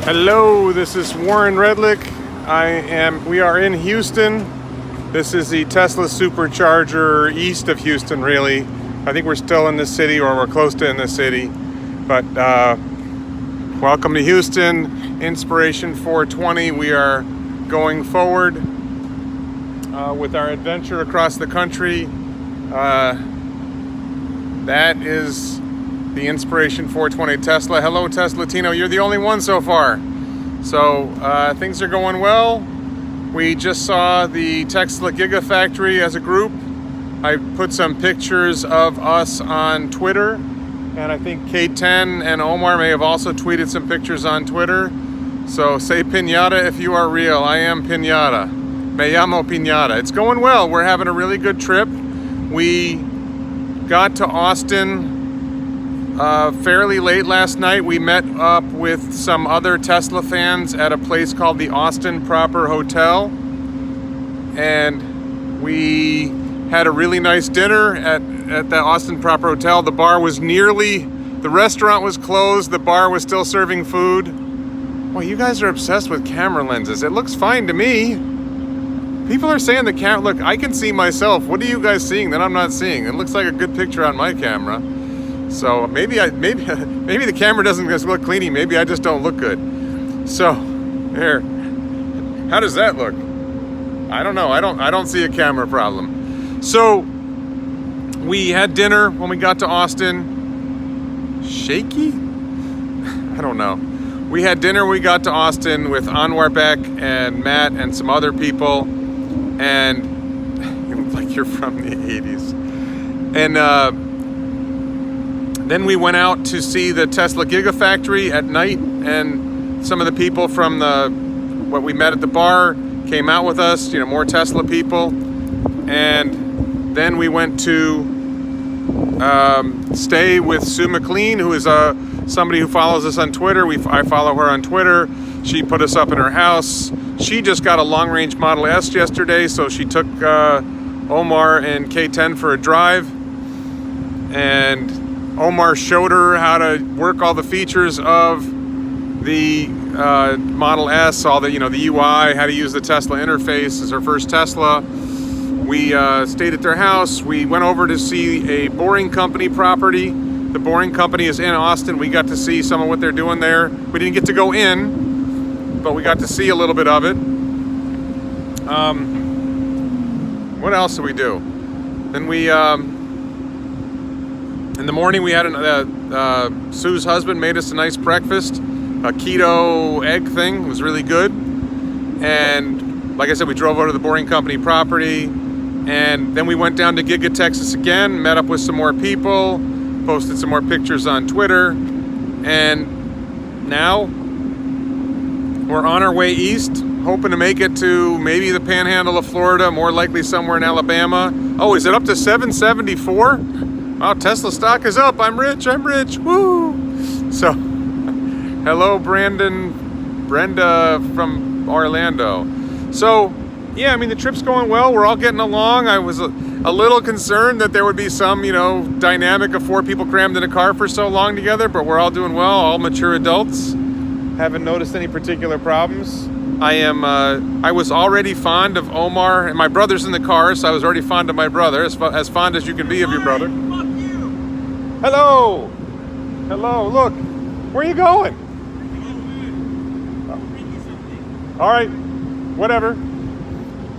Hello, this is Warren Redlick. We are in Houston. This is the Tesla Supercharger east of Houston, really. I think we're still in the city, or we're close to in the city. But welcome to Houston, Inspiration 420. We are going forward with our adventure across the country. That is the Inspiration 420 Tesla. Hello, Tesla Tino. You're the only one so far. So things are going well. We just saw the Tesla Gigafactory as a group. I put some pictures of us on Twitter, and I think K10 and Omar may have also tweeted some pictures on Twitter. So say Pinata if you are real. I am Pinata. Me llamo Pinata. It's going well. We're having a really good trip. We got to Austin fairly late last night. We met up with some other Tesla fans at a place called the Austin Proper Hotel, and we had a really nice dinner at the Austin Proper Hotel. The restaurant was closed, the bar was still serving food. Well, you guys are obsessed with camera lenses. It looks fine to me. People are saying the camera, look, I can see myself. What are you guys seeing that I'm not seeing? It looks like a good picture on my camera. So maybe the camera doesn't just look cleany. Maybe I just don't look good. So there. How does that look? I don't know. I don't see a camera problem. So we had dinner when we got to Austin. Shaky? I don't know. We had dinner when we got to Austin with Anwar Beck and Matt and some other people. And you look like you're from the 80s. And then we went out to see the Tesla Gigafactory at night, and some of the people from what we met at the bar came out with us, more Tesla people. And then we went to stay with Sue McLean, who is somebody who follows us on Twitter. I follow her on Twitter. She put us up in her house. She just got a long-range Model S yesterday, so she took Omar and K10 for a drive. And Omar showed her how to work all the features of the Model S, all the the UI, how to use the Tesla interface. It's her first Tesla. We stayed at their house. We went over to see a Boring Company property. The Boring Company is in Austin. We got to see some of what they're doing there. We didn't get to go in, but we got to see a little bit of it. What else did we do? Then we in the morning, we had Sue's husband made us a nice breakfast, a keto egg thing. It was really good. And like I said, we drove over to the Boring Company property, and then we went down to Giga Texas again, met up with some more people, posted some more pictures on Twitter, and now we're on our way east, hoping to make it to maybe the Panhandle of Florida, more likely somewhere in Alabama. Oh, is it up to 774? Wow, Tesla stock is up. I'm rich. Woo! So, hello, Brenda from Orlando. So, yeah, the trip's going well. We're all getting along. I was a little concerned that there would be some, dynamic of four people crammed in a car for so long together, but we're all doing well, all mature adults. Haven't noticed any particular problems. I was already fond of Omar, and my brother's in the car, so I was already fond of my brother, as fond as you can be of your brother. Hello! Hello, look. Where are you going? All right, whatever.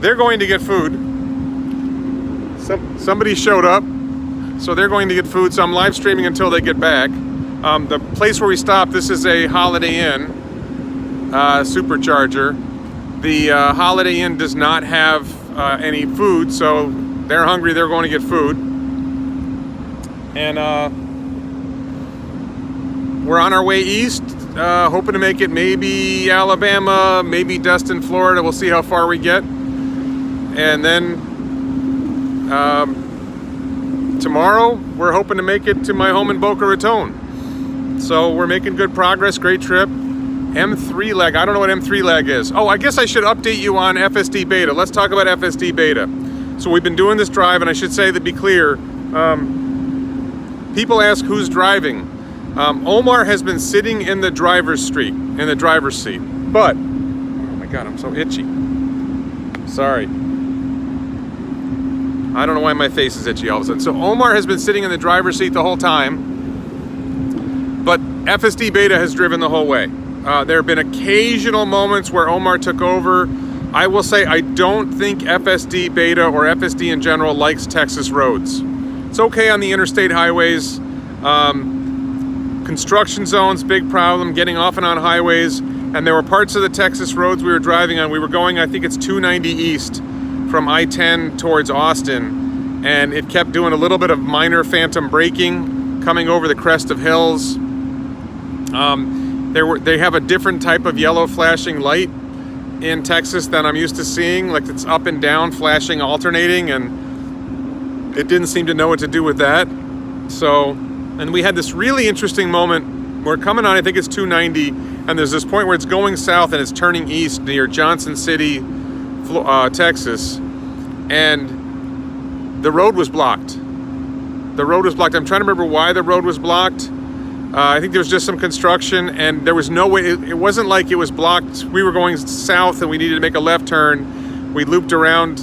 They're going to get food. Somebody showed up, so they're going to get food, so I'm live streaming until they get back. The place where we stopped, this is a Holiday Inn Supercharger. The Holiday Inn does not have any food, so they're hungry, they're going to get food. And we're on our way east, hoping to make it maybe Alabama, maybe Destin, Florida. We'll see how far we get. And then tomorrow, we're hoping to make it to my home in Boca Raton. So we're making good progress, great trip. M3 lag, I don't know what M3 lag is. Oh, I guess I should update you on FSD beta. Let's talk about FSD beta. So we've been doing this drive, and I should say, to be clear, people ask who's driving. Omar has been sitting in the driver's seat, but, oh my God, I'm so itchy. Sorry. I don't know why my face is itchy all of a sudden. So Omar has been sitting in the driver's seat the whole time, but FSD Beta has driven the whole way. There have been occasional moments where Omar took over. I will say I don't think FSD Beta or FSD in general likes Texas roads. It's okay on the interstate highways. Construction zones, big problem, getting off and on highways. And there were parts of the Texas roads we were driving on. We were going, I think it's 290 east from I-10 towards Austin. And it kept doing a little bit of minor phantom braking, coming over the crest of hills. They have a different type of yellow flashing light in Texas than I'm used to seeing. Like it's up and down flashing, alternating, and it didn't seem to know what to do with that. So, and we had this really interesting moment. We're coming on, I think it's 290, and there's this point where it's going south and it's turning east near Johnson City, Texas, and the road was blocked. The road was blocked. I'm trying to remember why the road was blocked. I think there was just some construction, and there was no way. It wasn't like it was blocked. We were going south and we needed to make a left turn. We looped around,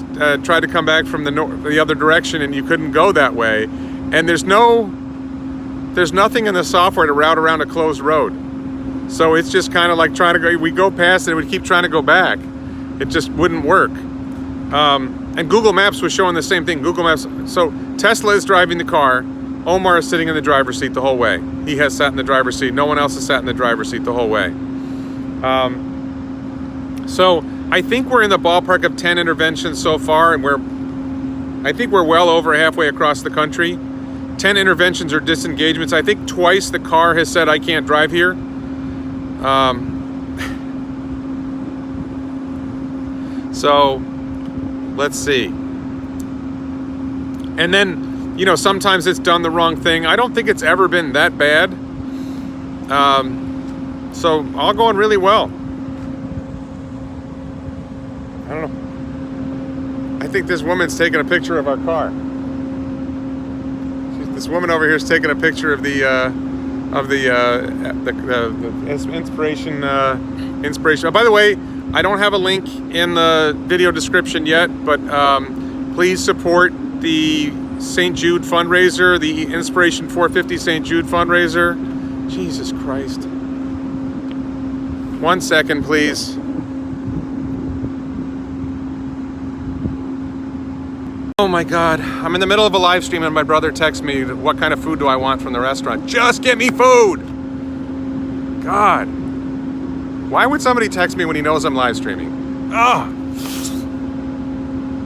tried to come back from the other direction, and you couldn't go that way. And there's nothing in the software to route around a closed road. So it's just kind of like trying to go. We go past it, and we keep trying to go back. It just wouldn't work. And Google Maps was showing the same thing. Google Maps. So Tesla is driving the car. Omar is sitting in the driver's seat the whole way. He has sat in the driver's seat. No one else has sat in the driver's seat the whole way. So I think we're in the ballpark of 10 interventions so far, and I think we're well over halfway across the country. 10 interventions or disengagements. I think twice the car has said, I can't drive here. So let's see. And then, you know, sometimes it's done the wrong thing. I don't think it's ever been that bad. So all going really well. I don't know. I think this woman's taking a picture of our car. This woman over here is taking a picture of the inspiration. Oh, by the way, I don't have a link in the video description yet, but please support the St. Jude fundraiser, the Inspiration 450 St. Jude fundraiser. Jesus Christ. 1 second, please. Oh my God, I'm in the middle of a live stream and my brother texts me, what kind of food do I want from the restaurant? Just get me food! God. Why would somebody text me when he knows I'm live streaming? Ugh.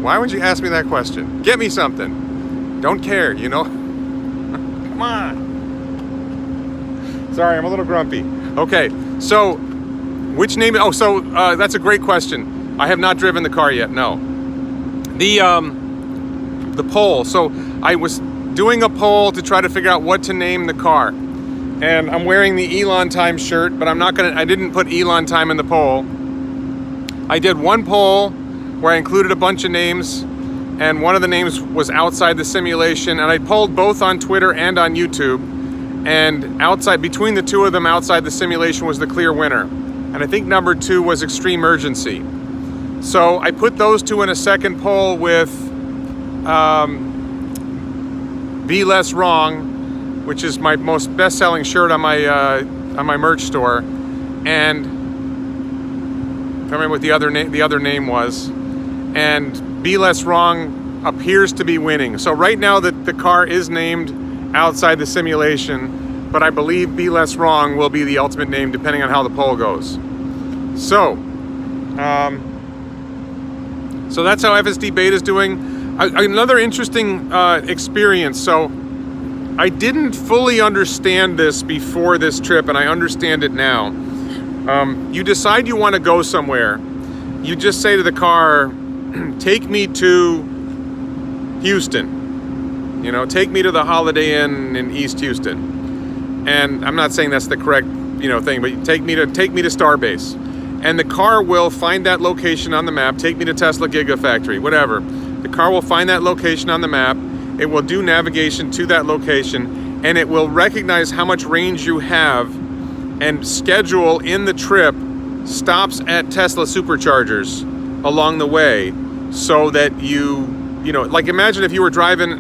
Why would you ask me that question? Get me something. Don't care, you know? Come on. Sorry, I'm a little grumpy. Okay, so which name? Oh, so that's a great question. I have not driven the car yet, no. The poll. So I was doing a poll to try to figure out what to name the car. And I'm wearing the Elon Time shirt, but I didn't put Elon Time in the poll. I did one poll where I included a bunch of names, and one of the names was Outside the Simulation, and I polled both on Twitter and on YouTube, and between the two of them, Outside the Simulation was the clear winner. And I think number 2 was Extreme Urgency. So I put those two in a second poll with Be Less Wrong, which is my most best-selling shirt on my merch store, and I remember what the other name was, and Be Less Wrong appears to be winning. So right now the car is named Outside the Simulation, but I believe Be Less Wrong will be the ultimate name depending on how the poll goes. So, so that's how FSD Beta is doing. Another interesting experience. So I didn't fully understand this before this trip, and I understand it now. You decide you want to go somewhere. You just say to the car, take me to Houston. You know, take me to the Holiday Inn in East Houston. And I'm not saying that's the correct, thing, but take me to Starbase. And the car will find that location on the map. Take me to Tesla Gigafactory, whatever. The car will find that location on the map. It will do navigation to that location, and it will recognize how much range you have and schedule in the trip stops at Tesla superchargers along the way, so that you know, like imagine if you were driving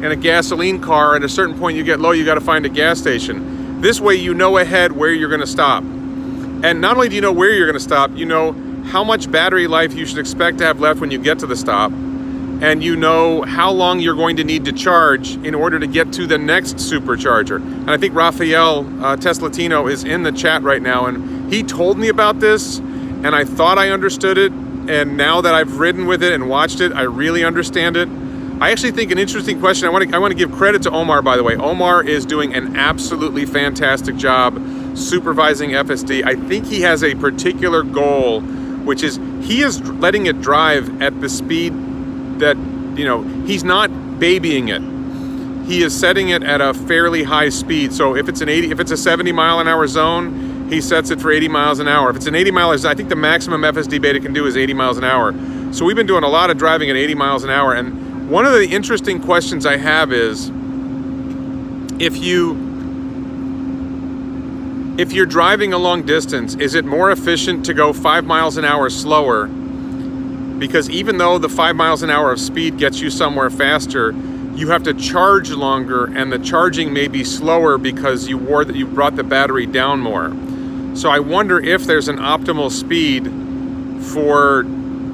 in a gasoline car, at a certain point you get low, you got to find a gas station. This way you know ahead where you're going to stop. And not only do you know where you're going to stop, you know how much battery life you should expect to have left when you get to the stop, and you know how long you're going to need to charge in order to get to the next supercharger. And I think Raphael Teslatino is in the chat right now, and he told me about this, and I thought I understood it, and now that I've ridden with it and watched it, I really understand it. I actually think an interesting question, I want to give credit to Omar, by the way. Omar is doing an absolutely fantastic job supervising FSD. I think he has a particular goal, which is he is letting it drive at the speed that, you know, he's not babying it. He is setting it at a fairly high speed. So if it's a 70 mile an hour zone, he sets it for 80 miles an hour. If it's an 80 mile, I think the maximum FSD beta can do is 80 miles an hour. So we've been doing a lot of driving at 80 miles an hour. And one of the interesting questions I have is, if you're driving a long distance, is it more efficient to go 5 miles an hour slower? Because even though the 5 miles an hour of speed gets you somewhere faster, you have to charge longer, and the charging may be slower because you brought the battery down more. So I wonder if there's an optimal speed for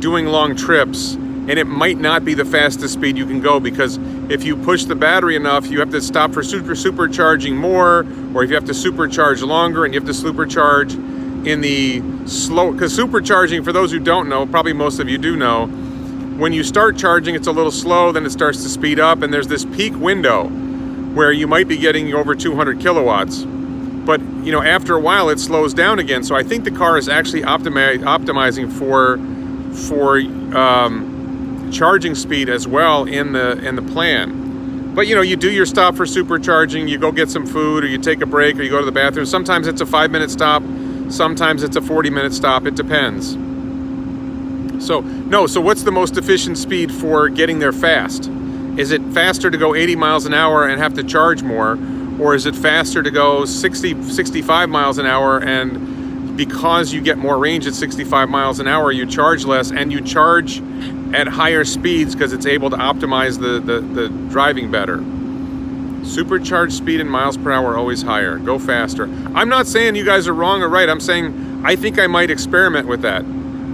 doing long trips, and it might not be the fastest speed you can go, because if you push the battery enough, you have to stop for supercharging more, or if you have to supercharge longer, and you have to supercharge in the slow, because supercharging, for those who don't know, probably most of you do know, when you start charging, it's a little slow, then it starts to speed up, and there's this peak window where you might be getting over 200 kilowatts. But, you know, after a while, it slows down again. So I think the car is actually optimizing for charging speed as well in the plan. But, you know, you do your stop for supercharging, you go get some food, or you take a break, or you go to the bathroom. Sometimes it's a 5-minute stop, sometimes it's a 40-minute stop. It depends. So what's the most efficient speed for getting there fast? Is it faster to go 80 miles an hour and have to charge more? Or is it faster to go 65 miles an hour, and because you get more range at 65 miles an hour, you charge less, and you charge at higher speeds because it's able to optimize the driving better? Supercharged speed in miles per hour always higher. Go faster. I'm not saying you guys are wrong or right. I'm saying I think I might experiment with that.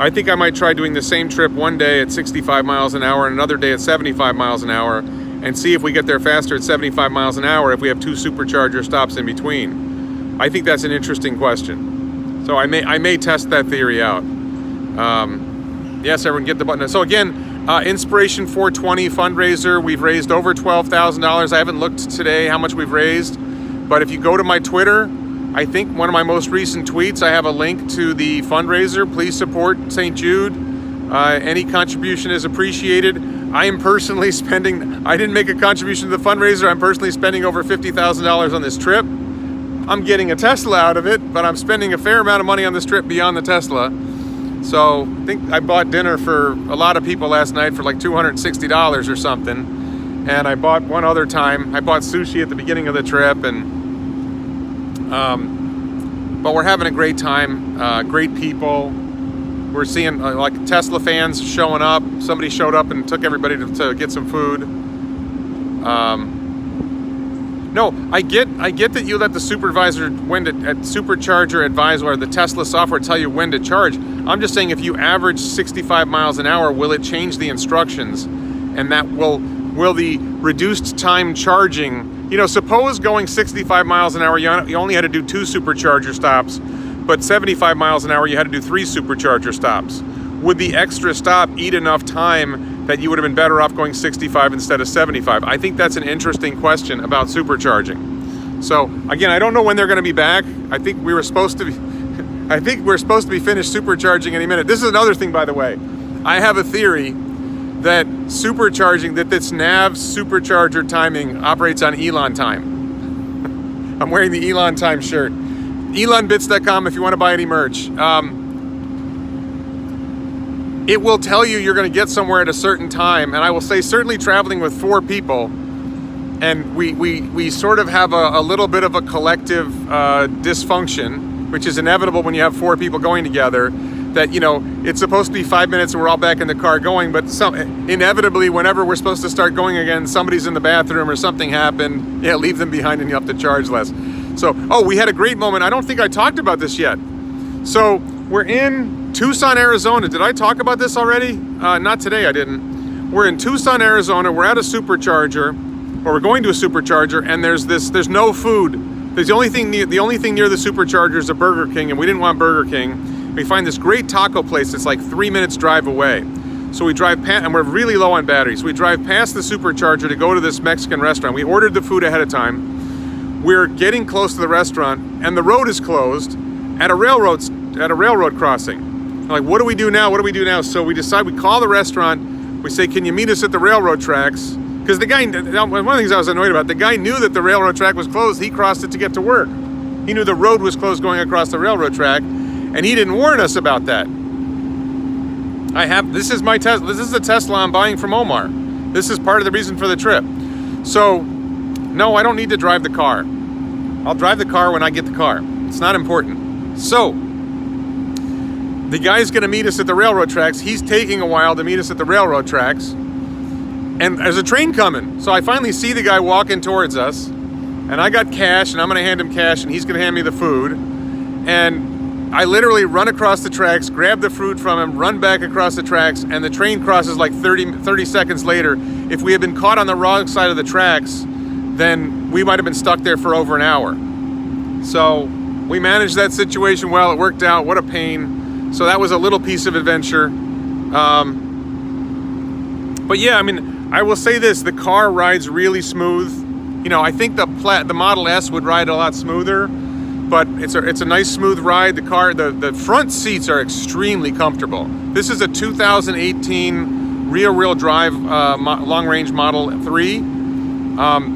I think I might try doing the same trip one day at 65 miles an hour and another day at 75 miles an hour, and see if we get there faster at 75 miles an hour if we have 2 supercharger stops in between. I think that's an interesting question. So I may test that theory out. Yes, everyone get the button. So again, Inspiration 420 fundraiser, we've raised over $12,000. I haven't looked today how much we've raised, but if you go to my Twitter, I think one of my most recent tweets, I have a link to the fundraiser. Please support St. Jude. Any contribution is appreciated. I am personally spending, I didn't make a contribution to the fundraiser, I'm personally spending over $50,000 on this trip. I'm getting a Tesla out of it, but I'm spending a fair amount of money on this trip beyond the Tesla. So I think I bought dinner for a lot of people last night for like $260 or something. And I bought one other time, I bought sushi at the beginning of the trip, but we're having a great time, great people. We're seeing like Tesla fans showing up. Somebody showed up and took everybody to get some food. No, I get that you let the supervisor at Supercharger Advisor or the Tesla software tell you when to charge. I'm just saying, if you average 65 miles an hour, will it change the instructions? And that will the reduced time charging, you know, suppose going 65 miles an hour, you only had to do 2 supercharger stops, but 75 miles an hour, you had to do 3 supercharger stops. Would the extra stop eat enough time that you would have been better off going 65 instead of 75? I think that's an interesting question about supercharging. So again, I don't know when they're going to be back. I think we're supposed to be finished supercharging any minute. This is another thing, by the way. I have a theory that supercharging, that this nav supercharger timing operates on Elon time. I'm wearing the Elon time shirt. ElonBits.com if you want to buy any merch. It will tell you you're going to get somewhere at a certain time, and I will say certainly traveling with 4 people, And we sort of have a little bit of a collective dysfunction, which is inevitable when you have 4 people going together, that, you know, it's supposed to be 5 minutes and we're all back in the car going, but inevitably, whenever we're supposed to start going again, somebody's in the bathroom or something happened. Yeah, leave them behind and you have to charge less. So, we had a great moment. I don't think I talked about this yet. So, we're in Tucson, Arizona. Did I talk about this already? Not today, I didn't. We're in Tucson, Arizona. We're at a supercharger, or we're going to a supercharger, and there's no food. The only thing near the supercharger is a Burger King, and we didn't want Burger King. We find this great taco place that's like 3 minutes drive away. So we drive past, and we're really low on batteries. We drive past the supercharger to go to this Mexican restaurant. We ordered the food ahead of time. We're getting close to the restaurant, and the road is closed at a railroad crossing. We're like, what do we do now? What do we do now? So we decide, we call the restaurant. We say, can you meet us at the railroad tracks? Because the guy, one of the things I was annoyed about, the guy knew that the railroad track was closed. He crossed it to get to work. He knew the road was closed going across the railroad track, and he didn't warn us about that. This is my Tesla. This is the Tesla I'm buying from Omar. This is part of the reason for the trip. So, no, I don't need to drive the car. I'll drive the car when I get the car. It's not important. So, the guy's going to meet us at the railroad tracks. He's taking a while to meet us at the railroad tracks. And there's a train coming. So I finally see the guy walking towards us. And I got cash, and I'm going to hand him cash, and he's going to hand me the food. And I literally run across the tracks, grab the food from him, run back across the tracks, and the train crosses like 30 seconds later. If we had been caught on the wrong side of the tracks, then we might have been stuck there for over an hour. So we managed that situation well. It worked out. What a pain. So that was a little piece of adventure. But yeah, I mean, I will say this, the car rides really smooth. You know, I think the Model S would ride a lot smoother, but it's a nice smooth ride. The front seats are extremely comfortable. This is a 2018 rear-wheel drive long-range Model 3.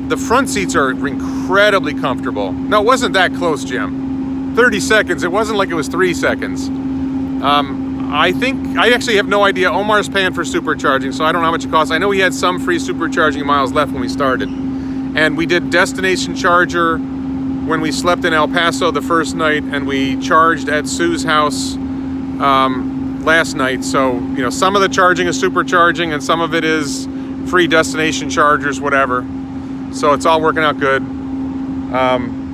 The front seats are incredibly comfortable. No, it wasn't that close, Jim. 30 seconds. It wasn't like it was 3 seconds. I actually have no idea. Omar's paying for supercharging, so I don't know how much it costs. I know he had some free supercharging miles left when we started. And we did destination charger when we slept in El Paso the first night, and we charged at Sue's house last night. So, you know, some of the charging is supercharging, and some of it is free destination chargers, whatever. So it's all working out good.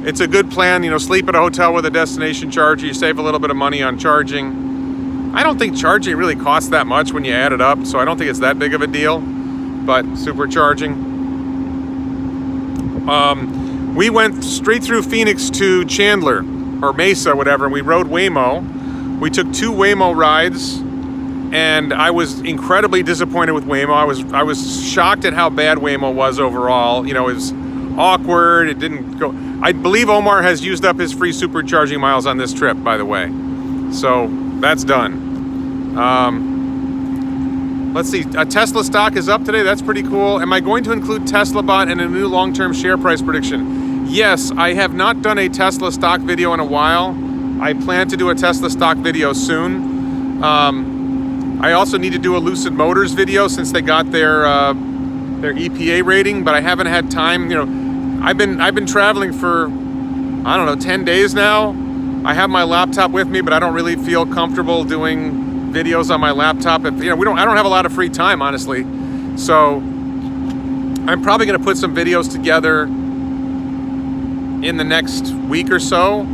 It's a good plan, you know, sleep at a hotel with a destination charger. You save a little bit of money on charging. I don't think charging really costs that much when you add it up, so I don't think it's that big of a deal. But supercharging. We went straight through Phoenix to Chandler, or Mesa, whatever, and we rode Waymo. We took 2 Waymo rides, and I was incredibly disappointed with Waymo. I was shocked at how bad Waymo was overall. You know, it was awkward. It didn't go. I believe Omar has used up his free supercharging miles on this trip, by the way. So that's done. Let's see. A Tesla stock is up today. That's pretty cool. Am I going to include TeslaBot in a new long-term share price prediction? Yes, I have not done a Tesla stock video in a while. I plan to do a Tesla stock video soon. I also need to do a Lucid Motors video since they got their EPA rating, but I haven't had time. You know, I've been traveling for, I don't know, 10 days now. I have my laptop with me, but I don't really feel comfortable doing videos on my laptop. I don't have a lot of free time, honestly. So I'm probably going to put some videos together in the next week or so.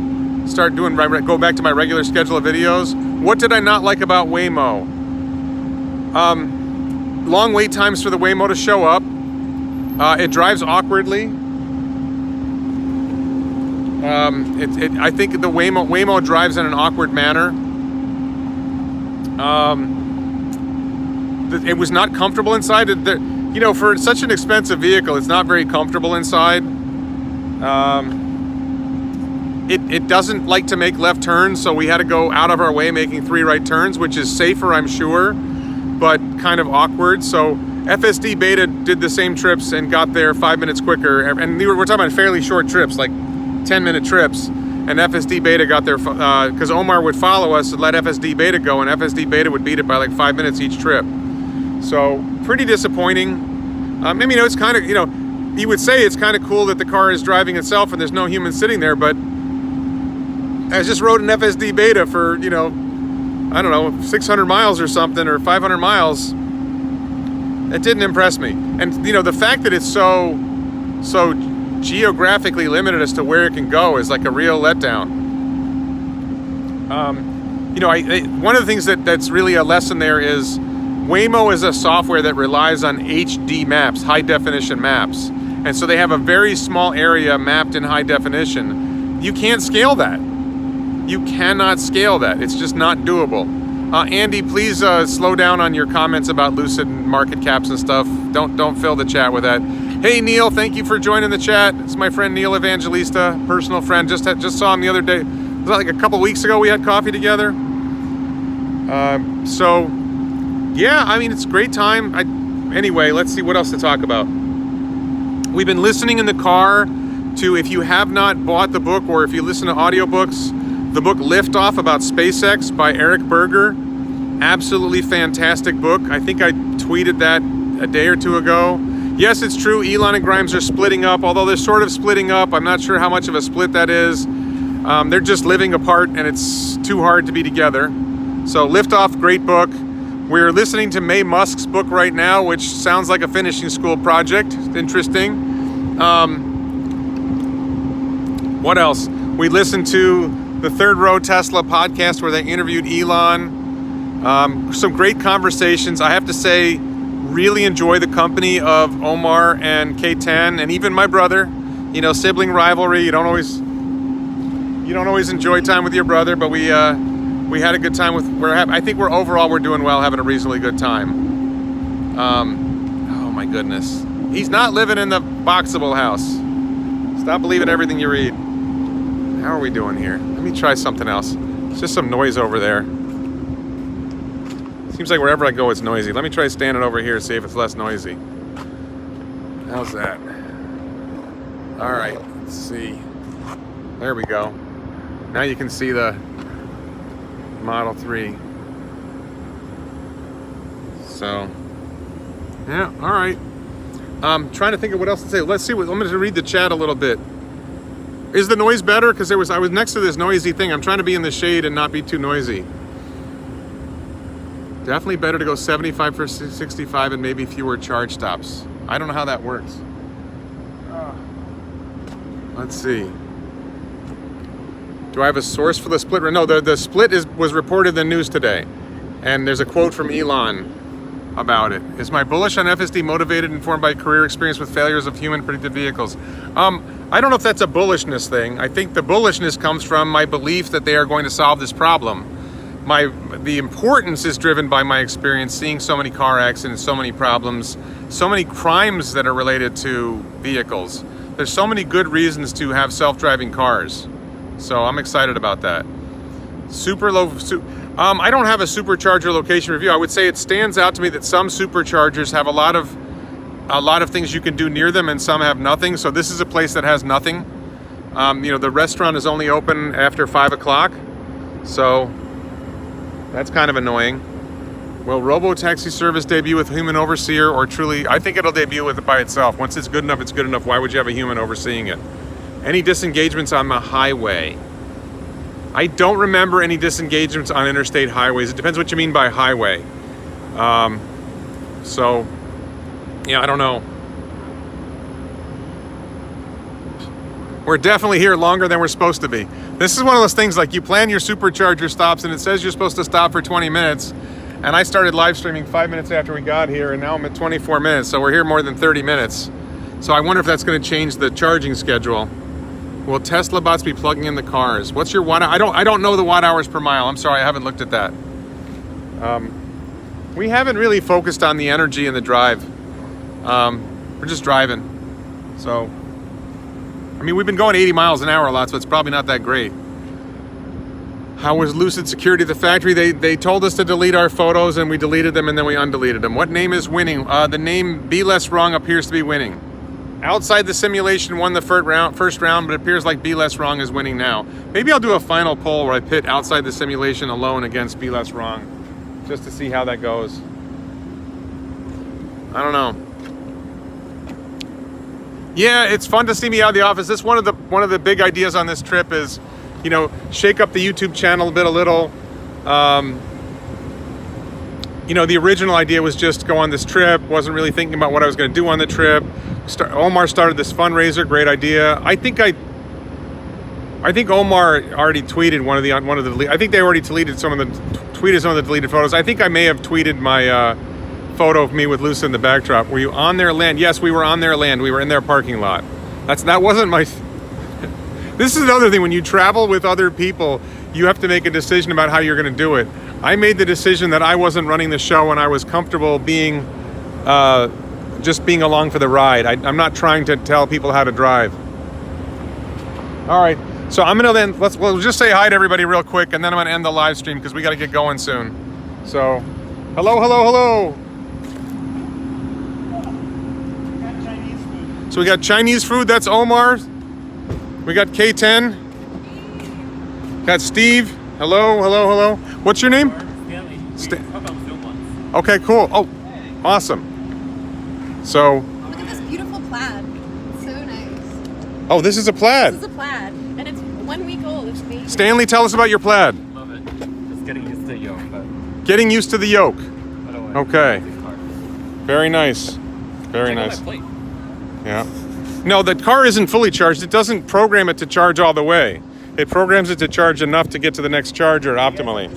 Go back to my regular schedule of videos. What did I not like about Waymo? Long wait times for the Waymo to show up. It drives awkwardly. I think the Waymo drives in an awkward manner. It was not comfortable inside. You know, for such an expensive vehicle, it's not very comfortable inside. It doesn't like to make left turns, so we had to go out of our way making 3 right turns, which is safer, I'm sure, but kind of awkward. So FSD Beta did the same trips and got there 5 minutes quicker. And we're talking about fairly short trips, like 10-minute trips. And FSD Beta got there because Omar would follow us and let FSD Beta go, and FSD Beta would beat it by like 5 minutes each trip. So pretty disappointing. Maybe, you know, it's kind of, you know, you would say it's kind of cool that the car is driving itself and there's no human sitting there, but I just rode an FSD beta for, I don't know, 600 miles or something, or 500 miles. It didn't impress me. And, the fact that it's so geographically limited as to where it can go is like a real letdown. One of the things that's really a lesson there is Waymo is a software that relies on HD maps, high definition maps. And so they have a very small area mapped in high definition. You can't scale that. You cannot scale that. It's just not doable. Andy, please slow down on your comments about Lucid market caps and stuff. Don't fill the chat with that. Hey Neil, thank you for joining the chat. It's my friend Neil Evangelista, personal friend. Just saw him the other day. It was like a couple weeks ago we had coffee together. Yeah, it's a great time. Anyway, let's see what else to talk about. We've been listening in the car to, if you have not bought the book or if you listen to audiobooks, the book Liftoff about SpaceX by Eric Berger. Absolutely fantastic book. I think I tweeted that a day or two ago. Yes, it's true, Elon and Grimes are splitting up, although they're sort of splitting up. I'm not sure how much of a split that is. They're just living apart and it's too hard to be together. So Liftoff, great book. We're listening to May Musk's book right now, which sounds like a finishing school project. Interesting. What else? We listened to the Third Row Tesla podcast where they interviewed Elon. Some great conversations. I have to say, really enjoy the company of Omar and K10 and even my brother. Sibling rivalry. You don't always enjoy time with your brother, but we had a good time I think we're doing well, having a reasonably good time. Oh my goodness. He's not living in the Boxable house. Stop believing everything you read. How are we doing here? Let me try something else. It's just some noise over there. Seems like wherever I go it's noisy. Let me try standing over here, see if it's less noisy. How's that? All right, let's see. There we go. Now you can see the Model 3. So, yeah, all right. Trying to think of what else to say. Let's see. I'm going to read the chat a little bit. Is the noise better? Because I was next to this noisy thing. I'm trying to be in the shade and not be too noisy. Definitely better to go 75 for 65 and maybe fewer charge stops. I don't know how that works. Let's see. Do I have a source for the split? No, the split was reported in the news today. And there's a quote from Elon about it. Is my bullish on FSD motivated and informed by career experience with failures of human predicted vehicles? I don't know if that's a bullishness thing. I think the bullishness comes from my belief that they are going to solve this problem. The importance is driven by my experience seeing so many car accidents, so many problems, so many crimes that are related to vehicles. There's so many good reasons to have self-driving cars. So I'm excited about that. I don't have a supercharger location review. I would say it stands out to me that some superchargers have a lot of things you can do near them and some have nothing. So this is a place that has nothing. The restaurant is only open after 5 o'clock. So that's kind of annoying. Will Robo-Taxi service debut with human overseer or truly, I think it'll debut with it by itself. Once it's good enough, it's good enough. Why would you have a human overseeing it? Any disengagements on the highway? I don't remember any disengagements on interstate highways. It depends what you mean by highway. So, yeah, I don't know. We're definitely here longer than we're supposed to be. This is one of those things like you plan your supercharger stops and it says you're supposed to stop for 20 minutes. And I started live streaming 5 minutes after we got here and now I'm at 24 minutes. So we're here more than 30 minutes. So I wonder if that's going to change the charging schedule. Will Tesla bots be plugging in the cars? What's your watt? I don't know the watt hours per mile. I'm sorry, I haven't looked at that. We haven't really focused on the energy and the drive. We're just driving. So, we've been going 80 miles an hour a lot, so it's probably not that great. How was Lucid Security at the factory? They told us to delete our photos and we deleted them and then we undeleted them. What name is winning? The name Be Less Wrong appears to be winning. Outside the Simulation won the first round, but it appears like Be Less Wrong is winning now. Maybe I'll do a final poll where I pit Outside the Simulation alone against Be Less Wrong, just to see how that goes. I don't know. Yeah, it's fun to see me out of the office. This one of the big ideas on this trip is, shake up the YouTube channel a little. The original idea was just go on this trip. Wasn't really thinking about what I was going to do on the trip. Omar started this fundraiser. Great idea. I think Omar already tweeted I think they already tweeted some of the deleted photos. I think I may have tweeted my photo of me with Lusa in the backdrop. Were you on their land? Yes, we were on their land. We were in their parking lot. That wasn't my. This is another thing. When you travel with other people, you have to make a decision about how you're going to do it. I made the decision that I wasn't running the show and I was comfortable being just being along for the ride. I'm not trying to tell people how to drive. All right. So I'm gonna we'll just say hi to everybody real quick, and then I'm gonna end the live stream because we got to get going soon. So, hello. So we got Chinese food. That's Omar. We got K10. Got Steve. Hello. What's your name? Stanley. Okay, cool. Oh, awesome. So. Look at this beautiful plaid. It's so nice. Oh, this is a plaid. This is a plaid, and it's 1 week old. It's amazing. Stanley, tell us about your plaid. Love it. Just getting used to the yoke, but Getting used to the yoke. otherwise, Okay. it's a car. Very nice. Very Check out nice. my plate. Yeah. No, the car isn't fully charged. It doesn't program it to charge all the way. It programs it to charge enough to get to the next charger optimally.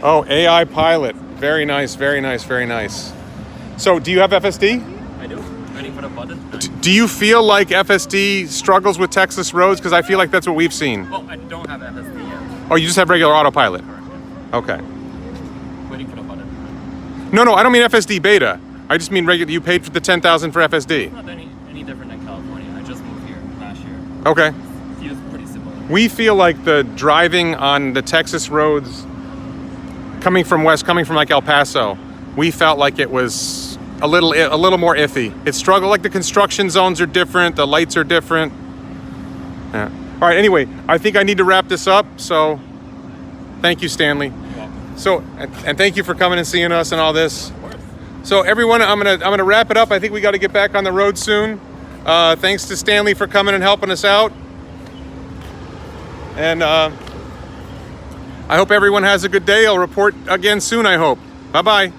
Oh, AI pilot. Very nice. So, do you have FSD? I do. Ready for the button? Do you feel like FSD struggles with Texas roads? Because I feel like that's what we've seen. Oh, I don't have FSD yet. Oh, you just have regular autopilot. Correct. Okay. Waiting for the button. No, I don't mean FSD beta. I just mean regular. You paid for the $10,000 for FSD. Not any different than California. I just moved here last year. Okay. Feels pretty similar. We feel like the driving on the Texas roads, coming from like El Paso, we felt like it was a little more iffy. It struggled, like the construction zones are different, the lights are different. Yeah. All right. Anyway, I think I need to wrap this up. So, thank you, Stanley. You're welcome. So, and thank you for coming and seeing us and all this. Of course. So, everyone, I'm gonna wrap it up. I think we got to get back on the road soon. Thanks to Stanley for coming and helping us out. And I hope everyone has a good day. I'll report again soon, I hope. Bye-bye.